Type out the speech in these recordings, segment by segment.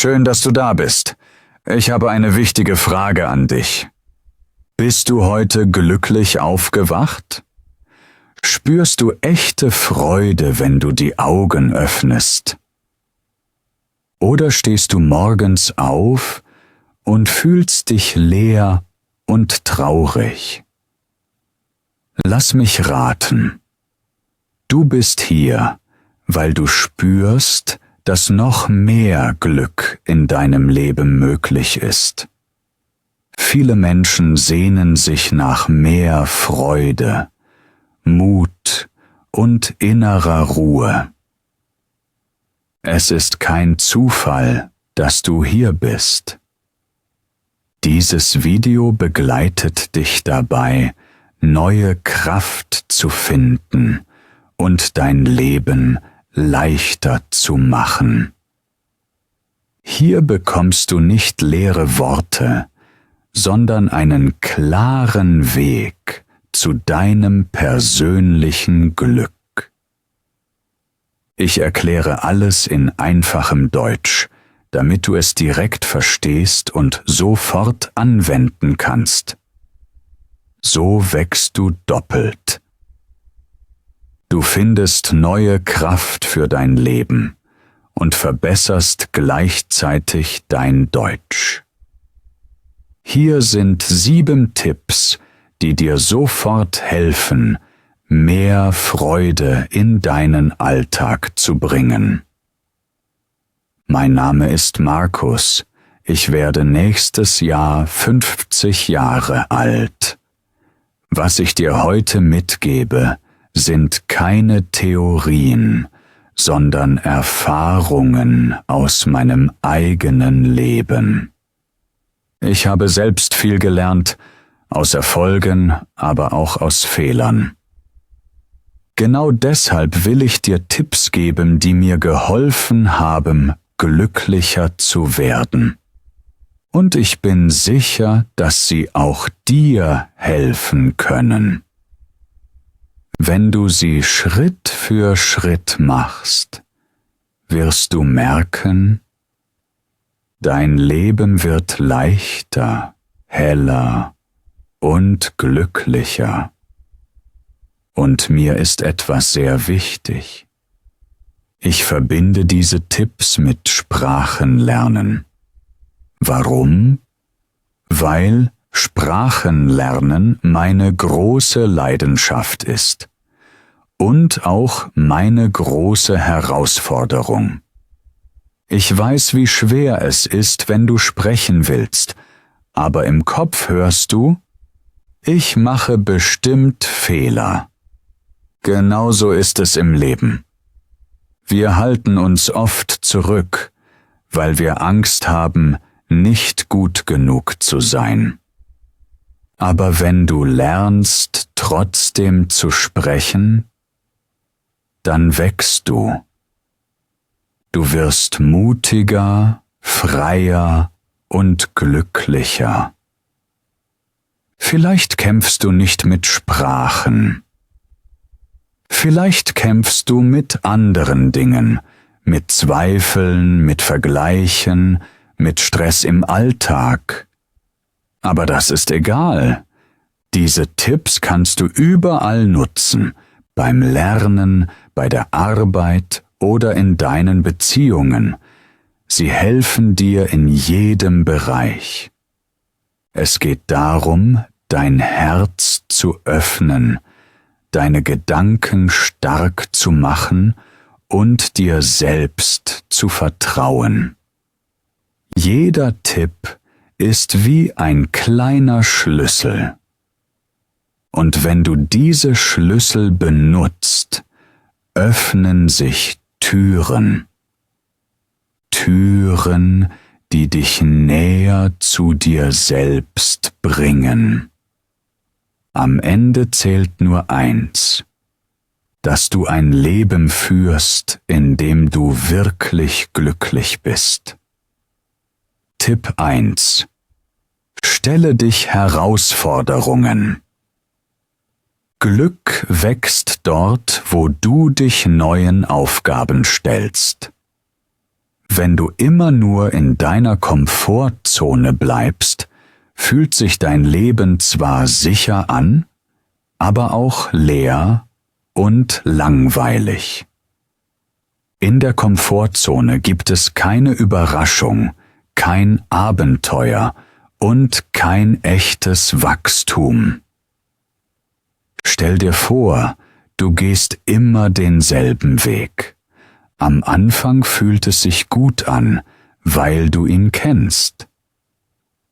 Schön, dass du da bist. Ich habe eine wichtige Frage an dich. Bist du heute glücklich aufgewacht? Spürst du echte Freude, wenn du die Augen öffnest? Oder stehst du morgens auf und fühlst dich leer und traurig? Lass mich raten. Du bist hier, weil du spürst, dass noch mehr Glück in deinem Leben möglich ist. Viele Menschen sehnen sich nach mehr Freude, Mut und innerer Ruhe. Es ist kein Zufall, dass du hier bist. Dieses Video begleitet dich dabei, neue Kraft zu finden und dein Leben leichter zu machen. Hier bekommst du nicht leere Worte, sondern einen klaren Weg zu deinem persönlichen Glück. Ich erkläre alles in einfachem Deutsch, damit du es direkt verstehst und sofort anwenden kannst. So wächst du doppelt. Du findest neue Kraft für dein Leben und verbesserst gleichzeitig dein Deutsch. Hier sind 7 Tipps, die dir sofort helfen, mehr Freude in deinen Alltag zu bringen. Mein Name ist Markus. Ich werde nächstes Jahr 50 Jahre alt. Was ich dir heute mitgebe, sind keine Theorien, sondern Erfahrungen aus meinem eigenen Leben. Ich habe selbst viel gelernt, aus Erfolgen, aber auch aus Fehlern. Genau deshalb will ich dir Tipps geben, die mir geholfen haben, glücklicher zu werden. Und ich bin sicher, dass sie auch dir helfen können. Wenn du sie Schritt für Schritt machst, wirst du merken, dein Leben wird leichter, heller und glücklicher. Und mir ist etwas sehr wichtig. Ich verbinde diese Tipps mit Sprachenlernen. Warum? Weil Sprachenlernen meine große Leidenschaft ist und auch meine große Herausforderung. Ich weiß, wie schwer es ist, wenn du sprechen willst, aber im Kopf hörst du, ich mache bestimmt Fehler. Genauso ist es im Leben. Wir halten uns oft zurück, weil wir Angst haben, nicht gut genug zu sein. Aber wenn du lernst, trotzdem zu sprechen, dann wächst du. Du wirst mutiger, freier und glücklicher. Vielleicht kämpfst du nicht mit Sprachen. Vielleicht kämpfst du mit anderen Dingen, mit Zweifeln, mit Vergleichen, mit Stress im Alltag. Aber das ist egal. Diese Tipps kannst du überall nutzen, beim Lernen, bei der Arbeit oder in deinen Beziehungen. Sie helfen dir in jedem Bereich. Es geht darum, dein Herz zu öffnen, deine Gedanken stark zu machen und dir selbst zu vertrauen. Jeder Tipp ist wie ein kleiner Schlüssel. Und wenn du diese Schlüssel benutzt, öffnen sich Türen. Türen, die dich näher zu dir selbst bringen. Am Ende zählt nur eins, dass du ein Leben führst, in dem du wirklich glücklich bist. Tipp 1. Stelle dich Herausforderungen. Glück wächst dort, wo du dich neuen Aufgaben stellst. Wenn du immer nur in deiner Komfortzone bleibst, fühlt sich dein Leben zwar sicher an, aber auch leer und langweilig. In der Komfortzone gibt es keine Überraschung, kein Abenteuer und kein echtes Wachstum. Stell dir vor, du gehst immer denselben Weg. Am Anfang fühlt es sich gut an, weil du ihn kennst.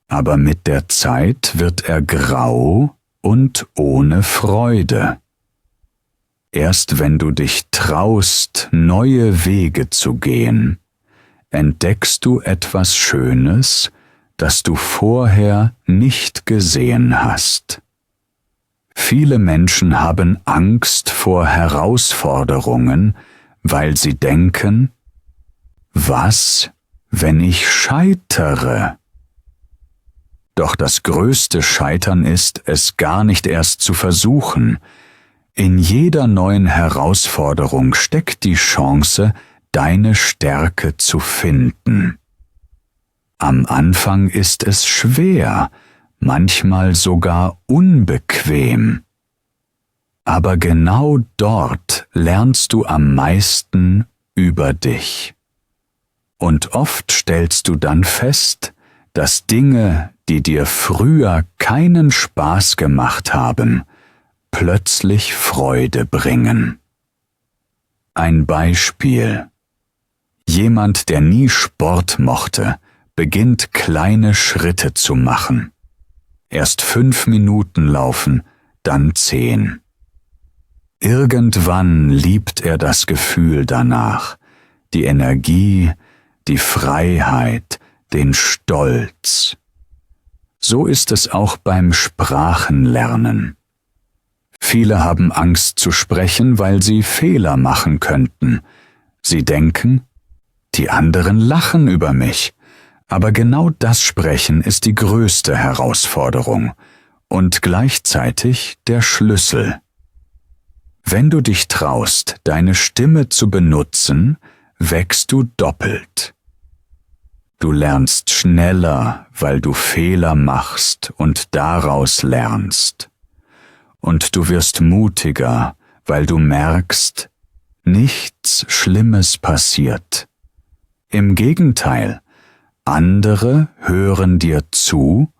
Aber mit der Zeit wird er grau und ohne Freude. Erst wenn du dich traust, neue Wege zu gehen, entdeckst du etwas Schönes, das du vorher nicht gesehen hast. Viele Menschen haben Angst vor Herausforderungen, weil sie denken, was, wenn ich scheitere? Doch das größte Scheitern ist, es gar nicht erst zu versuchen. In jeder neuen Herausforderung steckt die Chance, deine Stärke zu finden. Am Anfang ist es schwer, manchmal sogar unbequem. Aber genau dort lernst du am meisten über dich. Und oft stellst du dann fest, dass Dinge, die dir früher keinen Spaß gemacht haben, plötzlich Freude bringen. Ein Beispiel. Jemand, der nie Sport mochte, beginnt kleine Schritte zu machen. Erst 5 Minuten laufen, dann 10. Irgendwann liebt er das Gefühl danach, die Energie, die Freiheit, den Stolz. So ist es auch beim Sprachenlernen. Viele haben Angst zu sprechen, weil sie Fehler machen könnten. Sie denken, die anderen lachen über mich. Aber genau das Sprechen ist die größte Herausforderung und gleichzeitig der Schlüssel. Wenn du dich traust, deine Stimme zu benutzen, wächst du doppelt. Du lernst schneller, weil du Fehler machst und daraus lernst. Und du wirst mutiger, weil du merkst, nichts Schlimmes passiert. Im Gegenteil, andere hören dir zu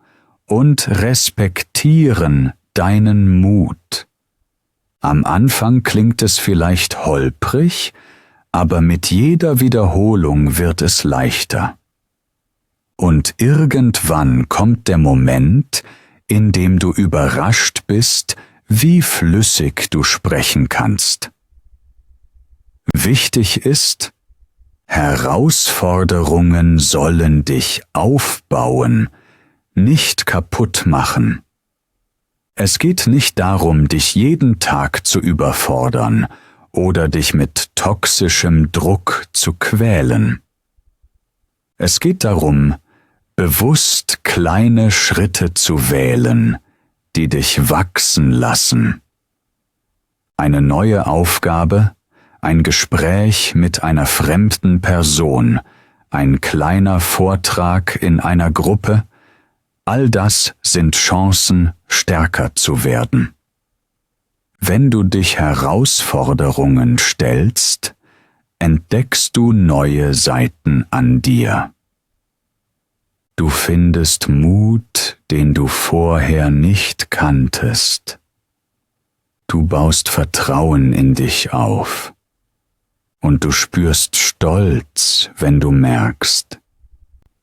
und respektieren deinen Mut. Am Anfang klingt es vielleicht holprig, aber mit jeder Wiederholung wird es leichter. Und irgendwann kommt der Moment, in dem du überrascht bist, wie flüssig du sprechen kannst. Wichtig ist, Herausforderungen sollen dich aufbauen, nicht kaputt machen. Es geht nicht darum, dich jeden Tag zu überfordern oder dich mit toxischem Druck zu quälen. Es geht darum, bewusst kleine Schritte zu wählen, die dich wachsen lassen. Eine neue Aufgabe, ein Gespräch mit einer fremden Person, ein kleiner Vortrag in einer Gruppe, all das sind Chancen, stärker zu werden. Wenn du dich Herausforderungen stellst, entdeckst du neue Seiten an dir. Du findest Mut, den du vorher nicht kanntest. Du baust Vertrauen in dich auf. Und du spürst Stolz, wenn du merkst,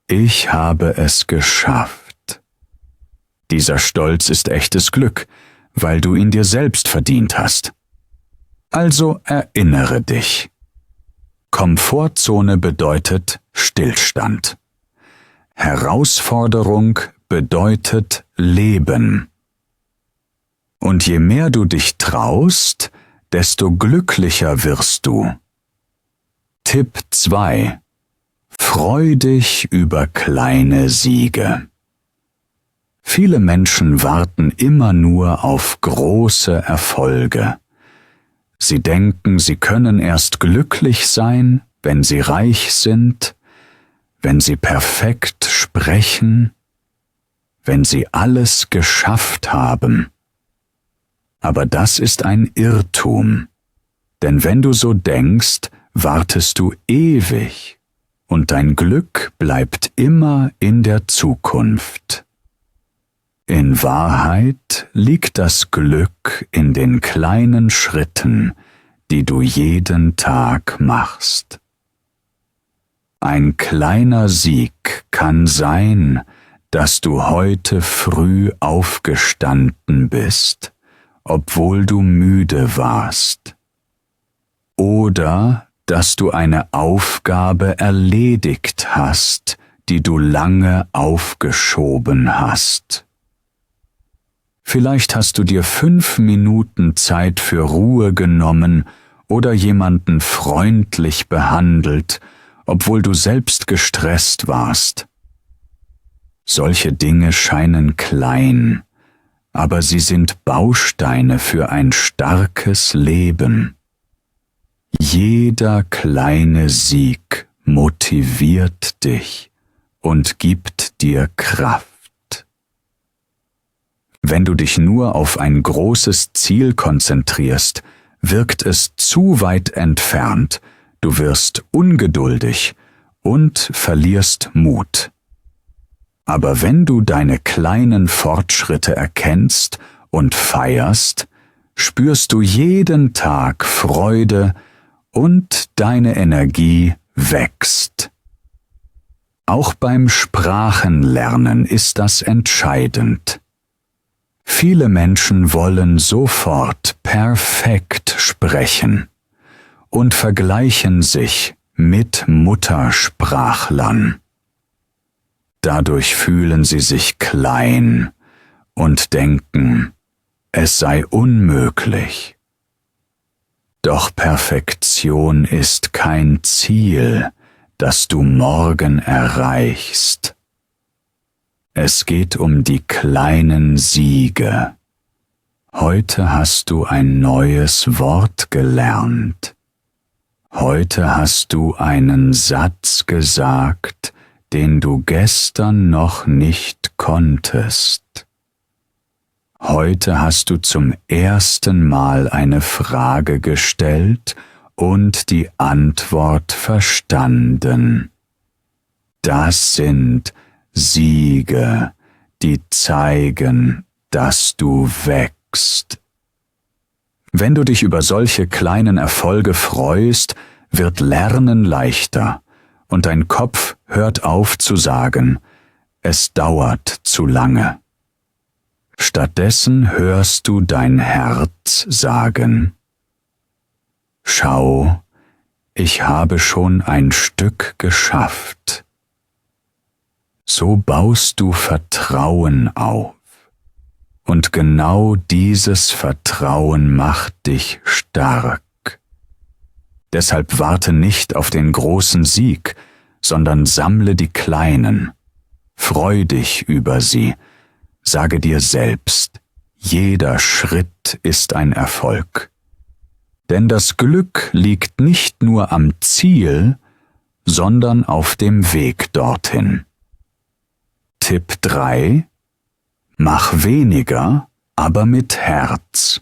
ich habe es geschafft. Dieser Stolz ist echtes Glück, weil du ihn dir selbst verdient hast. Also erinnere dich. Komfortzone bedeutet Stillstand. Herausforderung bedeutet Leben. Und je mehr du dich traust, desto glücklicher wirst du. Tipp 2. Freu dich über kleine Siege. Viele Menschen warten immer nur auf große Erfolge. Sie denken, sie können erst glücklich sein, wenn sie reich sind, wenn sie perfekt sprechen, wenn sie alles geschafft haben. Aber das ist ein Irrtum, denn wenn du so denkst, wartest du ewig und dein Glück bleibt immer in der Zukunft. In Wahrheit liegt das Glück in den kleinen Schritten, die du jeden Tag machst. Ein kleiner Sieg kann sein, dass du heute früh aufgestanden bist, obwohl du müde warst. Oder dass du eine Aufgabe erledigt hast, die du lange aufgeschoben hast. Vielleicht hast du dir 5 Minuten Zeit für Ruhe genommen oder jemanden freundlich behandelt, obwohl du selbst gestresst warst. Solche Dinge scheinen klein, aber sie sind Bausteine für ein starkes Leben. Jeder kleine Sieg motiviert dich und gibt dir Kraft. Wenn du dich nur auf ein großes Ziel konzentrierst, wirkt es zu weit entfernt, du wirst ungeduldig und verlierst Mut. Aber wenn du deine kleinen Fortschritte erkennst und feierst, spürst du jeden Tag Freude und deine Energie wächst. Auch beim Sprachenlernen ist das entscheidend. Viele Menschen wollen sofort perfekt sprechen und vergleichen sich mit Muttersprachlern. Dadurch fühlen sie sich klein und denken, es sei unmöglich. Doch Perfektion ist kein Ziel, das du morgen erreichst. Es geht um die kleinen Siege. Heute hast du ein neues Wort gelernt. Heute hast du einen Satz gesagt, den du gestern noch nicht konntest. Heute hast du zum ersten Mal eine Frage gestellt und die Antwort verstanden. Das sind Siege, die zeigen, dass du wächst. Wenn du dich über solche kleinen Erfolge freust, wird Lernen leichter und dein Kopf hört auf zu sagen, es dauert zu lange. Stattdessen hörst du dein Herz sagen, schau, ich habe schon ein Stück geschafft. So baust du Vertrauen auf. Und genau dieses Vertrauen macht dich stark. Deshalb warte nicht auf den großen Sieg, sondern sammle die kleinen. Freu dich über sie. Sage dir selbst, jeder Schritt ist ein Erfolg. Denn das Glück liegt nicht nur am Ziel, sondern auf dem Weg dorthin. Tipp 3: Mach weniger, aber mit Herz.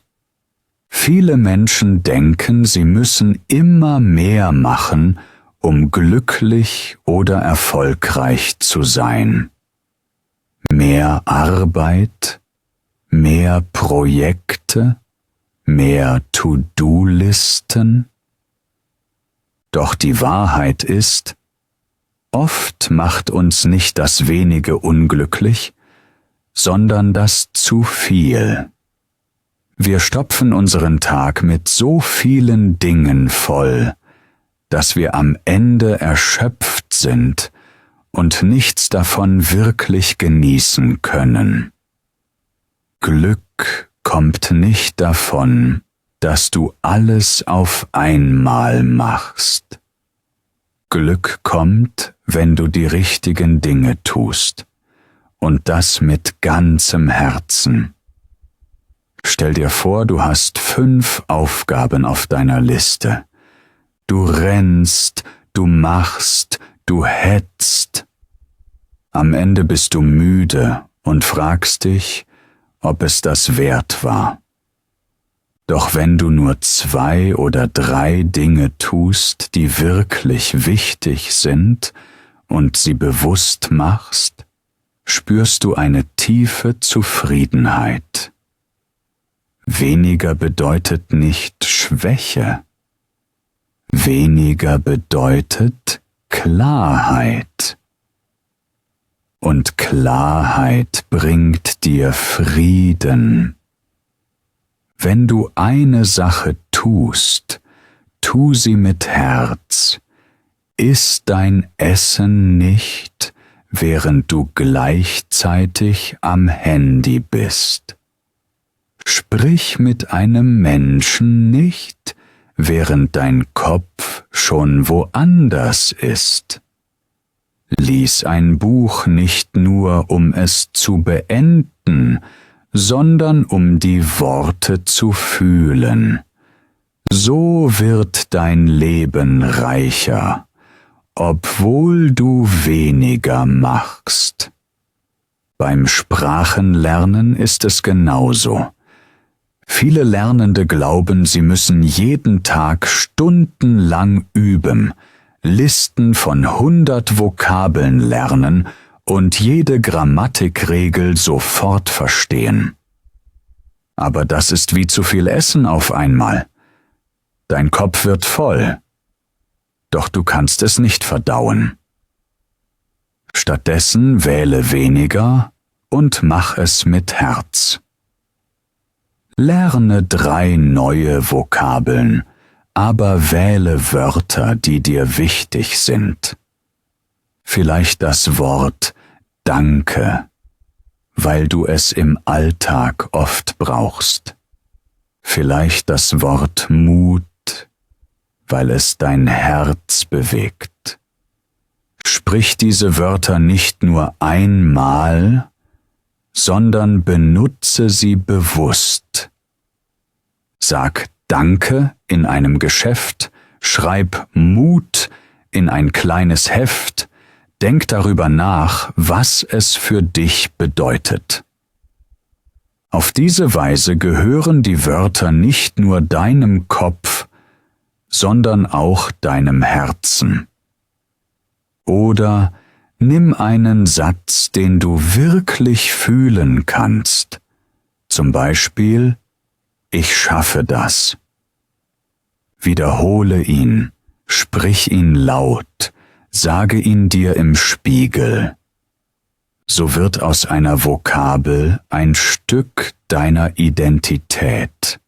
Viele Menschen denken, sie müssen immer mehr machen, um glücklich oder erfolgreich zu sein. Mehr Arbeit, mehr Projekte, mehr To-Do-Listen. Doch die Wahrheit ist, oft macht uns nicht das Wenige unglücklich, sondern das zu viel. Wir stopfen unseren Tag mit so vielen Dingen voll, dass wir am Ende erschöpft sind und nichts davon wirklich genießen können. Glück kommt nicht davon, dass du alles auf einmal machst. Glück kommt, wenn du die richtigen Dinge tust, und das mit ganzem Herzen. Stell dir vor, du hast 5 Aufgaben auf deiner Liste. Du rennst, du machst, Du hetzt. Am Ende bist du müde und fragst dich, ob es das wert war. Doch wenn du nur 2 oder 3 Dinge tust, die wirklich wichtig sind und sie bewusst machst, spürst du eine tiefe Zufriedenheit. Weniger bedeutet nicht Schwäche. Weniger bedeutet Klarheit. Und Klarheit bringt dir Frieden. Wenn du eine Sache tust, tu sie mit Herz. Iss dein Essen nicht, während du gleichzeitig am Handy bist. Sprich mit einem Menschen nicht, während dein Kopf schon woanders ist. Lies ein Buch nicht nur, um es zu beenden, sondern um die Worte zu fühlen. So wird dein Leben reicher, obwohl du weniger machst. Beim Sprachenlernen ist es genauso. Viele Lernende glauben, sie müssen jeden Tag stundenlang üben, Listen von 100 Vokabeln lernen und jede Grammatikregel sofort verstehen. Aber das ist wie zu viel Essen auf einmal. Dein Kopf wird voll, doch du kannst es nicht verdauen. Stattdessen wähle weniger und mach es mit Herz. Lerne 3 neue Vokabeln, aber wähle Wörter, die dir wichtig sind. Vielleicht das Wort Danke, weil du es im Alltag oft brauchst. Vielleicht das Wort Mut, weil es dein Herz bewegt. Sprich diese Wörter nicht nur einmal, sondern benutze sie bewusst. Sag Danke in einem Geschäft, schreib Mut in ein kleines Heft, denk darüber nach, was es für dich bedeutet. Auf diese Weise gehören die Wörter nicht nur deinem Kopf, sondern auch deinem Herzen. Oder nimm einen Satz, den du wirklich fühlen kannst. Zum Beispiel, ich schaffe das. Wiederhole ihn, sprich ihn laut, sage ihn dir im Spiegel. So wird aus einer Vokabel ein Stück deiner Identität.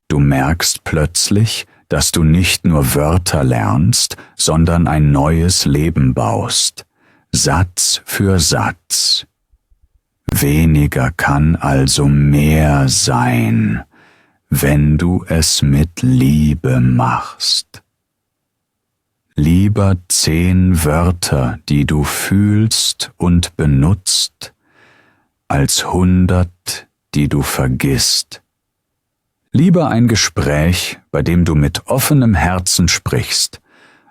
Du merkst plötzlich, dass du nicht nur Wörter lernst, sondern ein neues Leben baust, Satz für Satz. Weniger kann also mehr sein, wenn du es mit Liebe machst. Lieber 10 Wörter, die du fühlst und benutzt, als 100, die du vergisst. Lieber ein Gespräch, bei dem du mit offenem Herzen sprichst,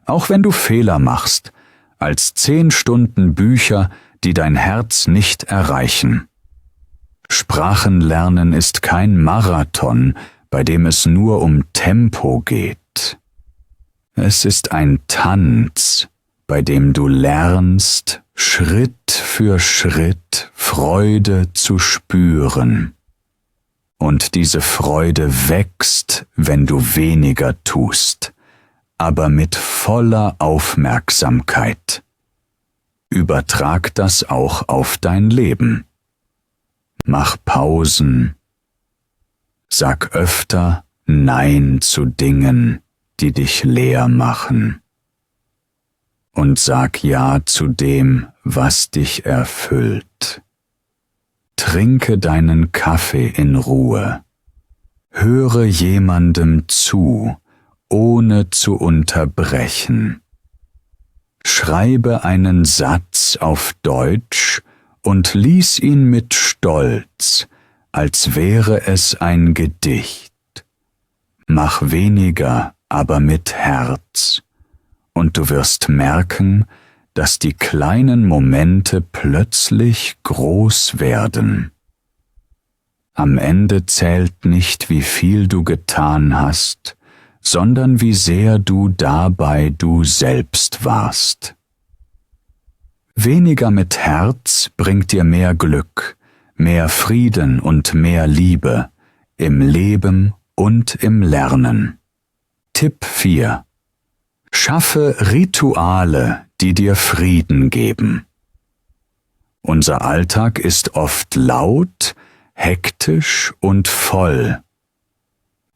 auch wenn du Fehler machst, als 10 Stunden Bücher, die dein Herz nicht erreichen. Sprachenlernen ist kein Marathon, bei dem es nur um Tempo geht. Es ist ein Tanz, bei dem du lernst, Schritt für Schritt Freude zu spüren. Und diese Freude wächst, wenn du weniger tust, aber mit voller Aufmerksamkeit. Übertrag das auch auf dein Leben. Mach Pausen. Sag öfter Nein zu Dingen, die dich leer machen. Und sag Ja zu dem, was dich erfüllt. Trinke deinen Kaffee in Ruhe. Höre jemandem zu, ohne zu unterbrechen. Schreibe einen Satz auf Deutsch und lies ihn mit Stolz, als wäre es ein Gedicht. Mach weniger, aber mit Herz, und du wirst merken, dass die kleinen Momente plötzlich groß werden. Am Ende zählt nicht, wie viel du getan hast, sondern wie sehr du dabei du selbst warst. Weniger mit Herz bringt dir mehr Glück, mehr Frieden und mehr Liebe im Leben und im Lernen. Tipp 4. Schaffe Rituale, die dir Frieden geben. Unser Alltag ist oft laut, hektisch und voll.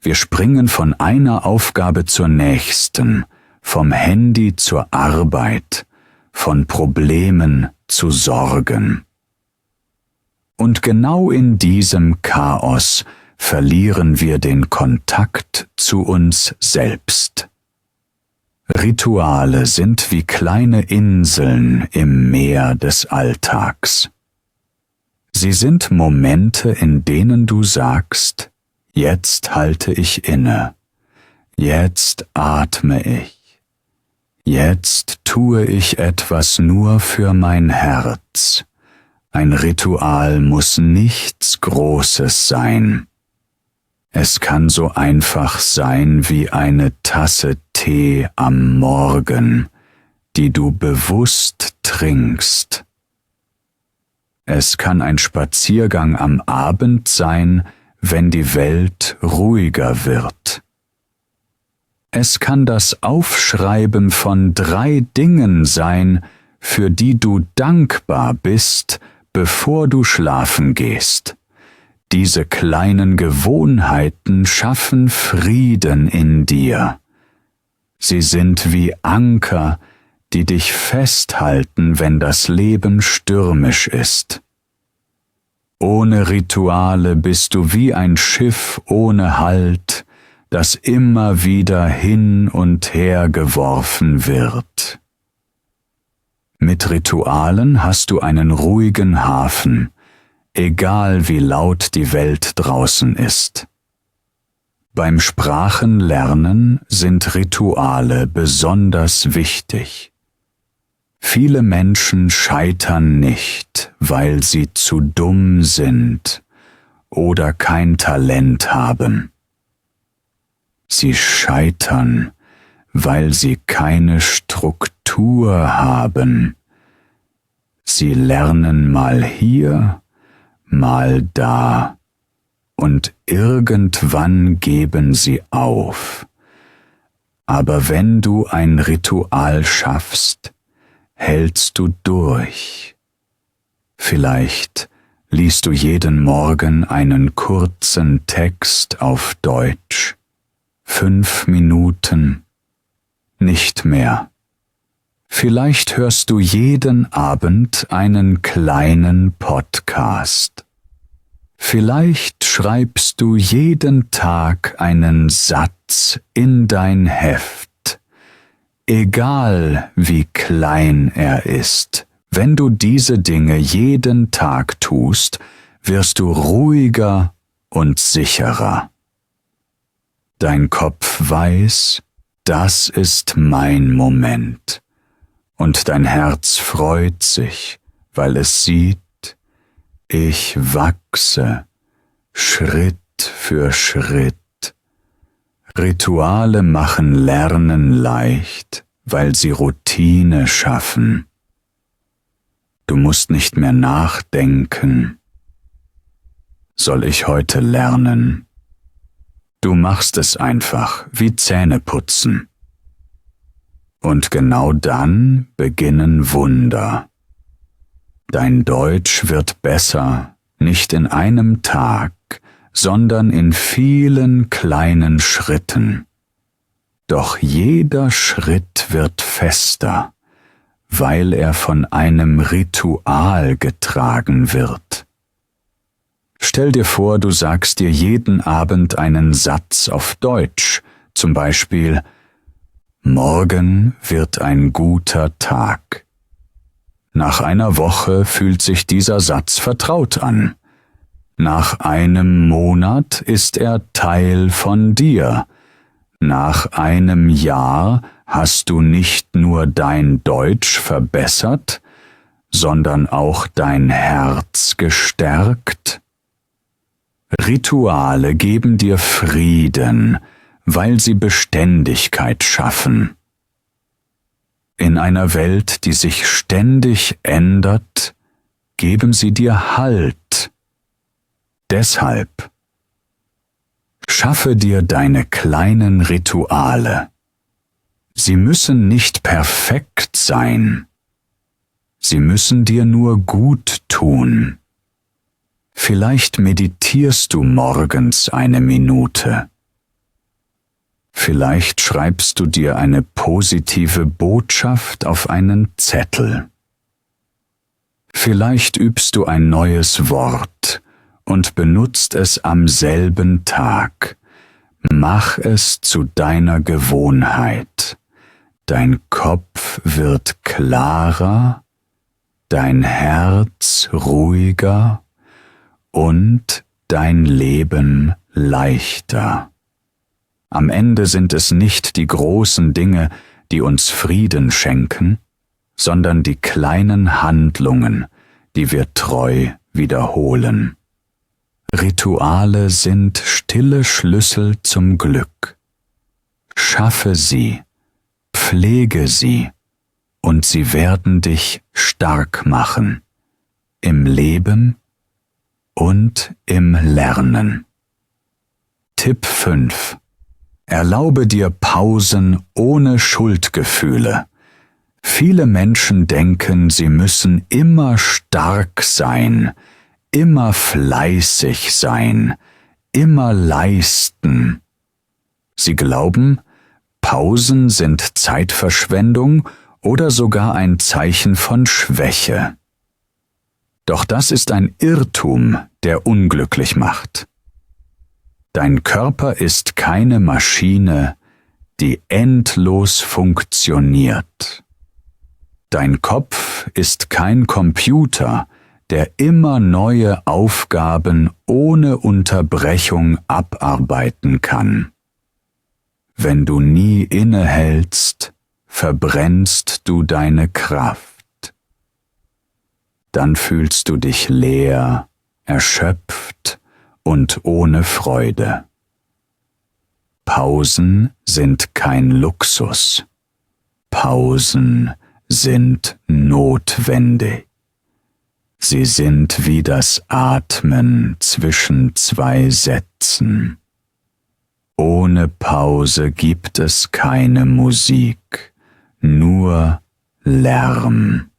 Wir springen von einer Aufgabe zur nächsten, vom Handy zur Arbeit, von Problemen zu Sorgen. Und genau in diesem Chaos verlieren wir den Kontakt zu uns selbst. Rituale sind wie kleine Inseln im Meer des Alltags. Sie sind Momente, in denen du sagst, jetzt halte ich inne, jetzt atme ich, jetzt tue ich etwas nur für mein Herz. Ein Ritual muss nichts Großes sein. Es kann so einfach sein wie eine Tasse Tee am Morgen, die du bewusst trinkst. Es kann ein Spaziergang am Abend sein, wenn die Welt ruhiger wird. Es kann das Aufschreiben von 3 Dingen sein, für die du dankbar bist, bevor du schlafen gehst. Diese kleinen Gewohnheiten schaffen Frieden in dir. Sie sind wie Anker, die dich festhalten, wenn das Leben stürmisch ist. Ohne Rituale bist du wie ein Schiff ohne Halt, das immer wieder hin und her geworfen wird. Mit Ritualen hast du einen ruhigen Hafen, egal wie laut die Welt draußen ist. Beim Sprachenlernen sind Rituale besonders wichtig. Viele Menschen scheitern nicht, weil sie zu dumm sind oder kein Talent haben. Sie scheitern, weil sie keine Struktur haben. Sie lernen mal hier, mal da, und irgendwann geben sie auf. Aber wenn du ein Ritual schaffst, hältst du durch. Vielleicht liest du jeden Morgen einen kurzen Text auf Deutsch. 5 Minuten, nicht mehr. Vielleicht hörst du jeden Abend einen kleinen Podcast. Vielleicht schreibst du jeden Tag einen Satz in dein Heft. Egal wie klein er ist, wenn du diese Dinge jeden Tag tust, wirst du ruhiger und sicherer. Dein Kopf weiß, das ist mein Moment. Und dein Herz freut sich, weil es sieht, ich wachse, Schritt für Schritt. Rituale machen Lernen leicht, weil sie Routine schaffen. Du musst nicht mehr nachdenken. Soll ich heute lernen? Du machst es einfach, wie Zähneputzen. Und genau dann beginnen Wunder. Dein Deutsch wird besser, nicht in einem Tag, sondern in vielen kleinen Schritten. Doch jeder Schritt wird fester, weil er von einem Ritual getragen wird. Stell dir vor, du sagst dir jeden Abend einen Satz auf Deutsch, zum Beispiel: Morgen wird ein guter Tag. Nach einer Woche fühlt sich dieser Satz vertraut an. Nach einem Monat ist er Teil von dir. Nach einem Jahr hast du nicht nur dein Deutsch verbessert, sondern auch dein Herz gestärkt? Rituale geben dir Frieden, weil sie Beständigkeit schaffen. In einer Welt, die sich ständig ändert, geben sie dir Halt. Deshalb schaffe dir deine kleinen Rituale. Sie müssen nicht perfekt sein. Sie müssen dir nur gut tun. Vielleicht meditierst du morgens eine Minute. Vielleicht schreibst du dir eine positive Botschaft auf einen Zettel. Vielleicht übst du ein neues Wort und benutzt es am selben Tag. Mach es zu deiner Gewohnheit. Dein Kopf wird klarer, dein Herz ruhiger und dein Leben leichter. Am Ende sind es nicht die großen Dinge, die uns Frieden schenken, sondern die kleinen Handlungen, die wir treu wiederholen. Rituale sind stille Schlüssel zum Glück. Schaffe sie, pflege sie, und sie werden dich stark machen, im Leben und im Lernen. Tipp 5. Erlaube dir Pausen ohne Schuldgefühle. Viele Menschen denken, sie müssen immer stark sein, immer fleißig sein, immer leisten. Sie glauben, Pausen sind Zeitverschwendung oder sogar ein Zeichen von Schwäche. Doch das ist ein Irrtum, der unglücklich macht. Dein Körper ist keine Maschine, die endlos funktioniert. Dein Kopf ist kein Computer, der immer neue Aufgaben ohne Unterbrechung abarbeiten kann. Wenn du nie innehältst, verbrennst du deine Kraft. Dann fühlst du dich leer, erschöpft und ohne Freude. Pausen sind kein Luxus. Pausen sind notwendig. Sie sind wie das Atmen zwischen zwei Sätzen. Ohne Pause gibt es keine Musik, nur Lärm.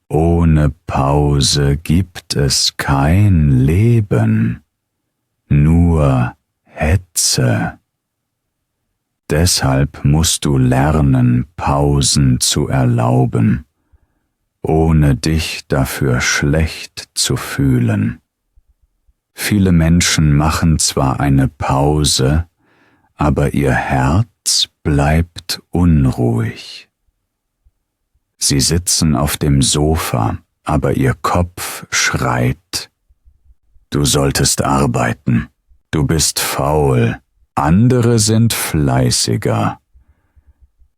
Ohne Pause gibt es kein Leben, nur Hetze. Deshalb musst du lernen, Pausen zu erlauben, ohne dich dafür schlecht zu fühlen. Viele Menschen machen zwar eine Pause, aber ihr Herz bleibt unruhig. Sie sitzen auf dem Sofa, aber ihr Kopf schreit: Du solltest arbeiten, du bist faul, andere sind fleißiger.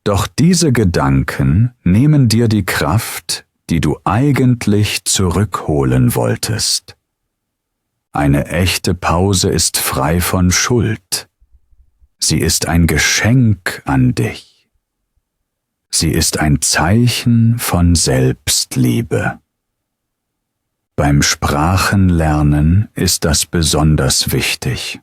Doch diese Gedanken nehmen dir die Kraft, die du eigentlich zurückholen wolltest. Eine echte Pause ist frei von Schuld. Sie ist ein Geschenk an dich. Sie ist ein Zeichen von Selbstliebe. Beim Sprachenlernen ist das besonders wichtig.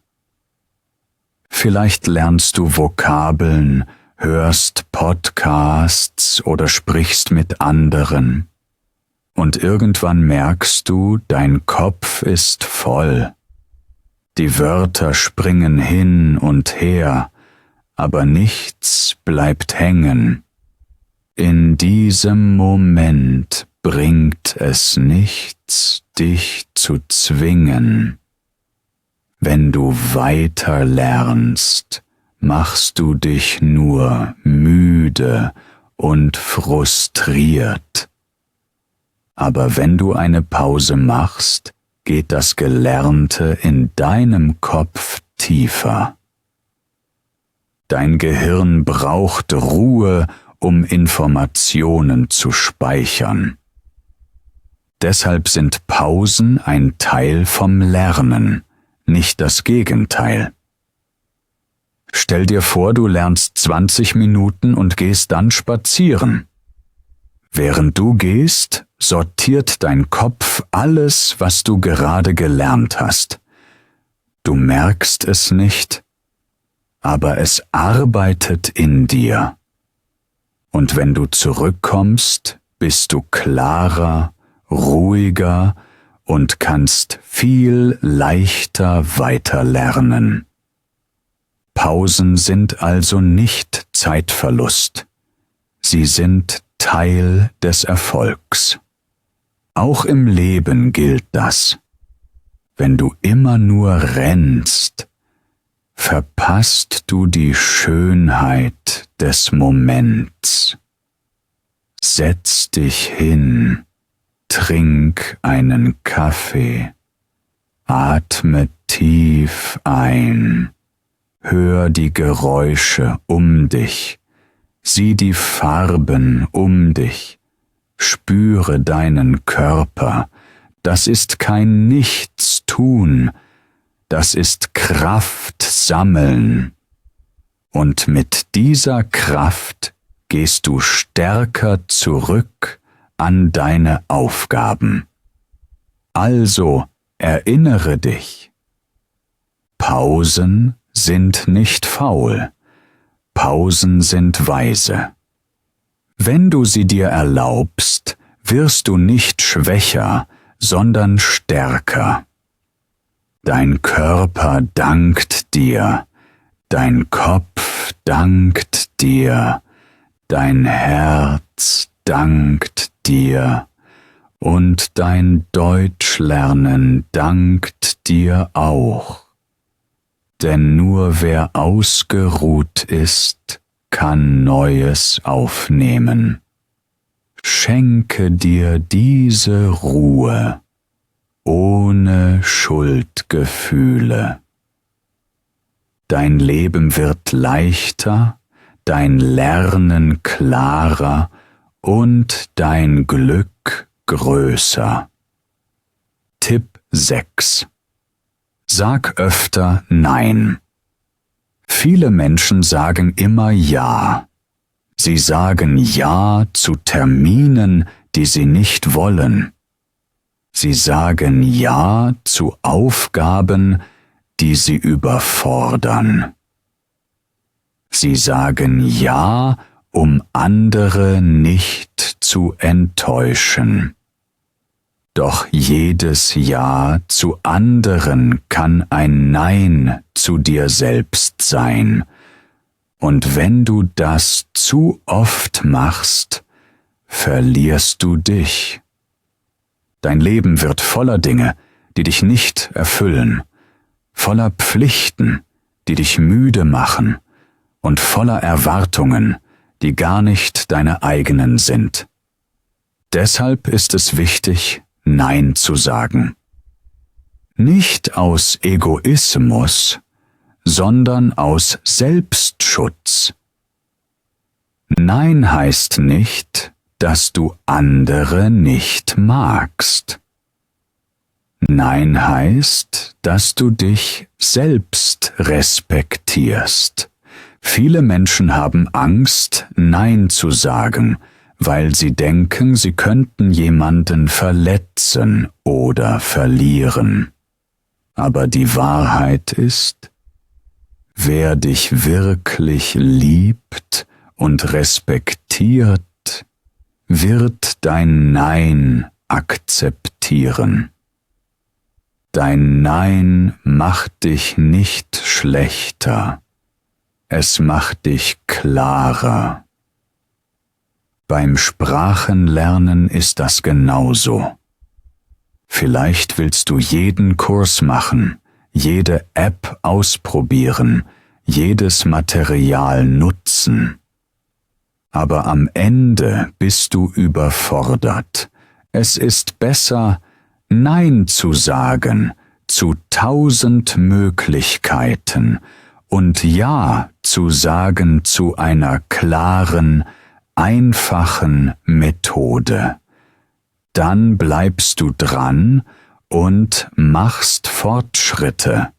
Vielleicht lernst du Vokabeln, hörst Podcasts oder sprichst mit anderen. Und irgendwann merkst du, dein Kopf ist voll. Die Wörter springen hin und her, aber nichts bleibt hängen. In diesem Moment bringt es nichts, dich zu zwingen. Wenn du weiter lernst, machst du dich nur müde und frustriert. Aber wenn du eine Pause machst, geht das Gelernte in deinem Kopf tiefer. Dein Gehirn braucht Ruhe, um Informationen zu speichern. Deshalb sind Pausen ein Teil vom Lernen, nicht das Gegenteil. Stell dir vor, du lernst 20 Minuten und gehst dann spazieren. Während du gehst, sortiert dein Kopf alles, was du gerade gelernt hast. Du merkst es nicht, aber es arbeitet in dir. Und wenn du zurückkommst, bist du klarer, ruhiger und kannst viel leichter weiterlernen. Pausen sind also nicht Zeitverlust. Sie sind Teil des Erfolgs. Auch im Leben gilt das. Wenn du immer nur rennst, verpasst du die Schönheit des Moments. Setz dich hin, trink einen Kaffee, atme tief ein, hör die Geräusche um dich, sieh die Farben um dich, spüre deinen Körper. Das ist kein Nichtstun, das ist Kraft sammeln. Und mit dieser Kraft gehst du stärker zurück an deine Aufgaben. Also erinnere dich. Pausen sind nicht faul. Pausen sind weise. Wenn du sie dir erlaubst, wirst du nicht schwächer, sondern stärker. Dein Körper dankt dir, dein Kopf dankt dir, dein Herz dankt dir und dein Deutschlernen dankt dir auch. Denn nur wer ausgeruht ist, kann Neues aufnehmen. Schenke dir diese Ruhe, ohne Schuldgefühle. Dein Leben wird leichter, dein Lernen klarer und dein Glück größer. Tipp 6. Sag öfter Nein. Viele Menschen sagen immer Ja. Sie sagen Ja zu Terminen, die sie nicht wollen. Sie sagen Ja zu Aufgaben, die sie überfordern. Sie sagen Ja, um andere nicht zu enttäuschen. Doch jedes Ja zu anderen kann ein Nein zu dir selbst sein. Und wenn du das zu oft machst, verlierst du dich. Dein Leben wird voller Dinge, die dich nicht erfüllen, voller Pflichten, die dich müde machen, und voller Erwartungen, die gar nicht deine eigenen sind. Deshalb ist es wichtig, Nein zu sagen. Nicht aus Egoismus, sondern aus Selbstschutz. Nein heißt nicht, dass du andere nicht magst. Nein heißt, dass du dich selbst respektierst. Viele Menschen haben Angst, Nein zu sagen, weil sie denken, sie könnten jemanden verletzen oder verlieren. Aber die Wahrheit ist, wer dich wirklich liebt und respektiert, wird dein Nein akzeptieren. Dein Nein macht dich nicht schlechter, es macht dich klarer. Beim Sprachenlernen ist das genauso. Vielleicht willst du jeden Kurs machen, jede App ausprobieren, jedes Material nutzen. Aber am Ende bist du überfordert. Es ist besser, Nein zu sagen zu 1000 Möglichkeiten und Ja zu sagen zu einer klaren, einfachen Methode. Dann bleibst du dran und machst Fortschritte.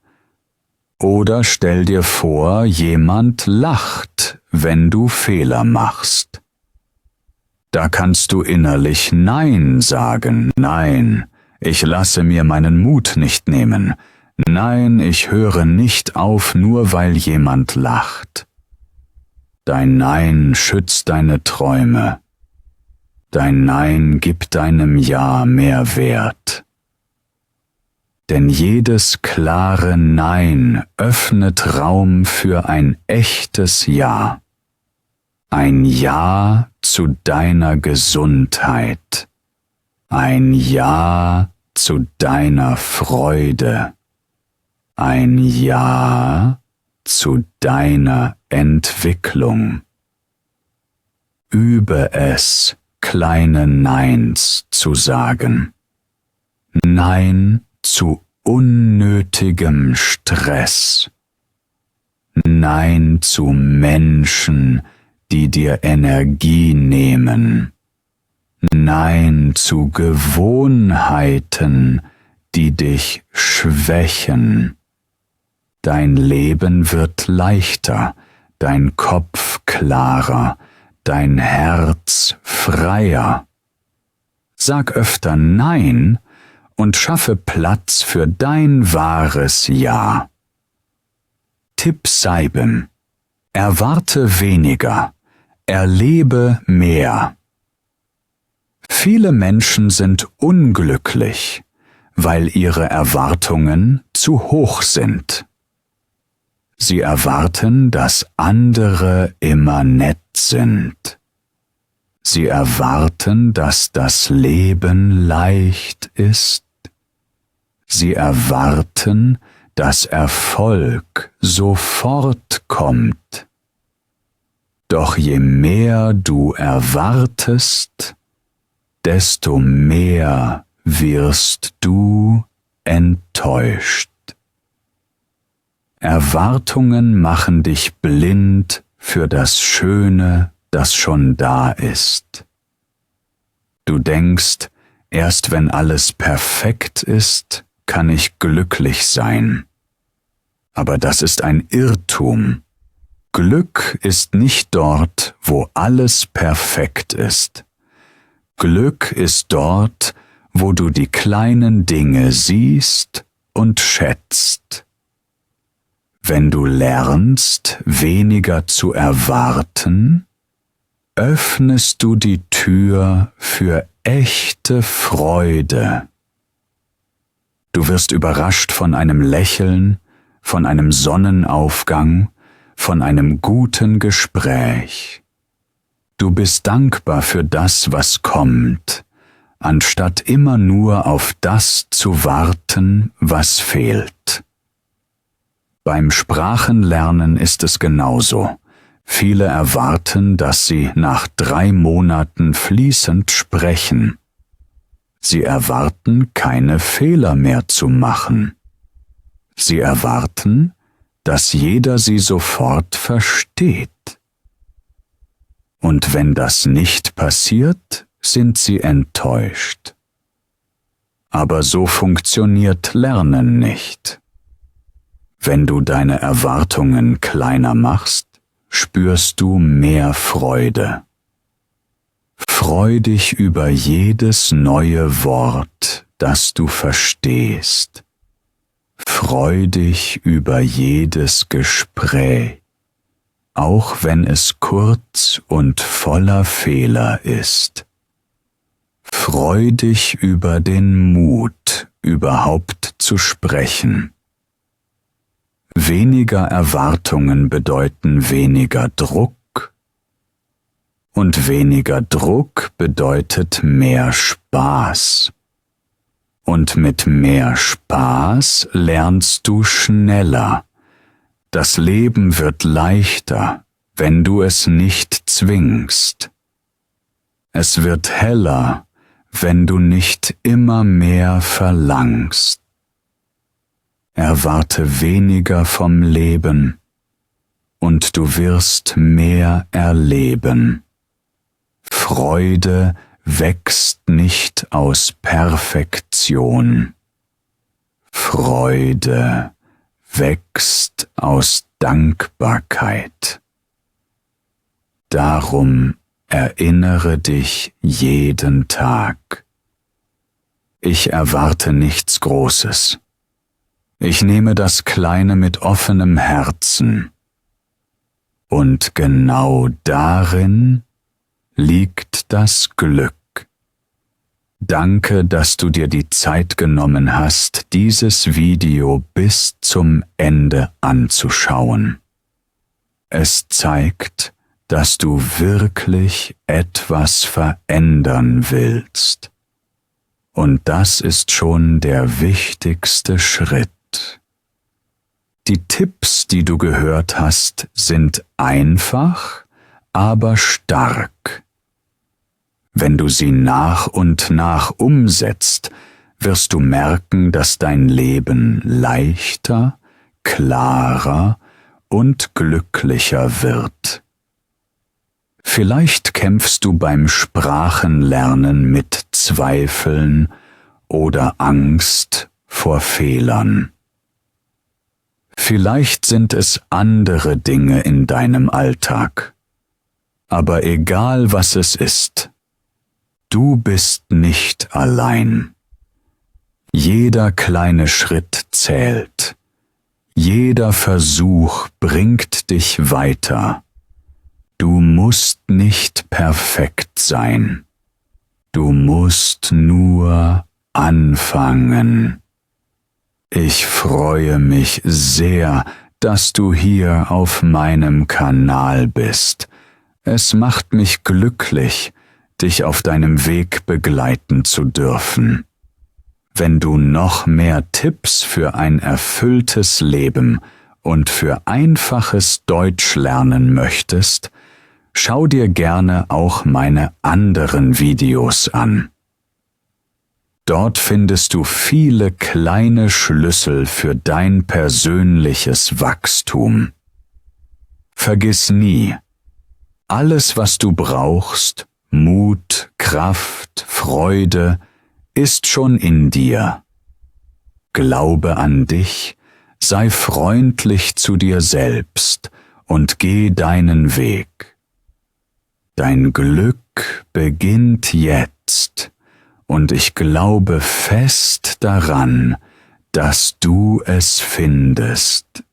Oder stell dir vor, jemand lacht, wenn du Fehler machst. Da kannst du innerlich Nein sagen. Nein, ich lasse mir meinen Mut nicht nehmen. Nein, ich höre nicht auf, nur weil jemand lacht. Dein Nein schützt deine Träume. Dein Nein gibt deinem Ja mehr Wert. Denn jedes klare Nein öffnet Raum für ein echtes Ja. Ein Ja zu deiner Gesundheit. Ein Ja zu deiner Freude. Ein Ja zu deiner Entwicklung. Übe es, kleine Neins zu sagen. Nein zu unnötigem Stress. Nein zu Menschen, die dir Energie nehmen. Nein zu Gewohnheiten, die dich schwächen. Dein Leben wird leichter, dein Kopf klarer, dein Herz freier. Sag öfter Nein und schaffe Platz für dein wahres Ja. Tipp Seibem: Erwarte weniger, erlebe mehr. Viele Menschen sind unglücklich, weil ihre Erwartungen zu hoch sind. Sie erwarten, dass andere immer nett sind. Sie erwarten, dass das Leben leicht ist. Sie erwarten, dass Erfolg sofort kommt. Doch je mehr du erwartest, desto mehr wirst du enttäuscht. Erwartungen machen dich blind für das Schöne, das schon da ist. Du denkst, erst wenn alles perfekt ist, kann ich glücklich sein. Aber das ist ein Irrtum. Glück ist nicht dort, wo alles perfekt ist. Glück ist dort, wo du die kleinen Dinge siehst und schätzt. Wenn du lernst, weniger zu erwarten, öffnest du die Tür für echte Freude. Du wirst überrascht von einem Lächeln, von einem Sonnenaufgang, von einem guten Gespräch. Du bist dankbar für das, was kommt, anstatt immer nur auf das zu warten, was fehlt. Beim Sprachenlernen ist es genauso. Viele erwarten, dass sie nach 3 Monaten fließend sprechen. Sie erwarten, keine Fehler mehr zu machen. Sie erwarten, dass jeder sie sofort versteht. Und wenn das nicht passiert, sind sie enttäuscht. Aber so funktioniert Lernen nicht. Wenn du deine Erwartungen kleiner machst, spürst du mehr Freude. Freu dich über jedes neue Wort, das du verstehst. Freu dich über jedes Gespräch, auch wenn es kurz und voller Fehler ist. Freu dich über den Mut, überhaupt zu sprechen. Weniger Erwartungen bedeuten weniger Druck, und weniger Druck bedeutet mehr Spaß. Und mit mehr Spaß lernst du schneller. Das Leben wird leichter, wenn du es nicht zwingst. Es wird heller, wenn du nicht immer mehr verlangst. Erwarte weniger vom Leben, und du wirst mehr erleben. Freude wächst nicht aus Perfektion. Freude wächst aus Dankbarkeit. Darum erinnere dich jeden Tag. Ich erwarte nichts Großes. Ich nehme das Kleine mit offenem Herzen. Und genau darin liegt das Glück. Danke, dass du dir die Zeit genommen hast, dieses Video bis zum Ende anzuschauen. Es zeigt, dass du wirklich etwas verändern willst. Und das ist schon der wichtigste Schritt. Die Tipps, die du gehört hast, sind einfach, aber stark. Wenn du sie nach und nach umsetzt, wirst du merken, dass dein Leben leichter, klarer und glücklicher wird. Vielleicht kämpfst du beim Sprachenlernen mit Zweifeln oder Angst vor Fehlern. Vielleicht sind es andere Dinge in deinem Alltag. Aber egal was es ist, du bist nicht allein. Jeder kleine Schritt zählt. Jeder Versuch bringt dich weiter. Du musst nicht perfekt sein. Du musst nur anfangen. Ich freue mich sehr, dass du hier auf meinem Kanal bist. Es macht mich glücklich, dich auf deinem Weg begleiten zu dürfen. Wenn du noch mehr Tipps für ein erfülltes Leben und für einfaches Deutsch lernen möchtest, schau dir gerne auch meine anderen Videos an. Dort findest du viele kleine Schlüssel für dein persönliches Wachstum. Vergiss nie, alles, was du brauchst, Mut, Kraft, Freude, ist schon in dir. Glaube an dich, sei freundlich zu dir selbst und geh deinen Weg. Dein Glück beginnt jetzt, und ich glaube fest daran, dass du es findest.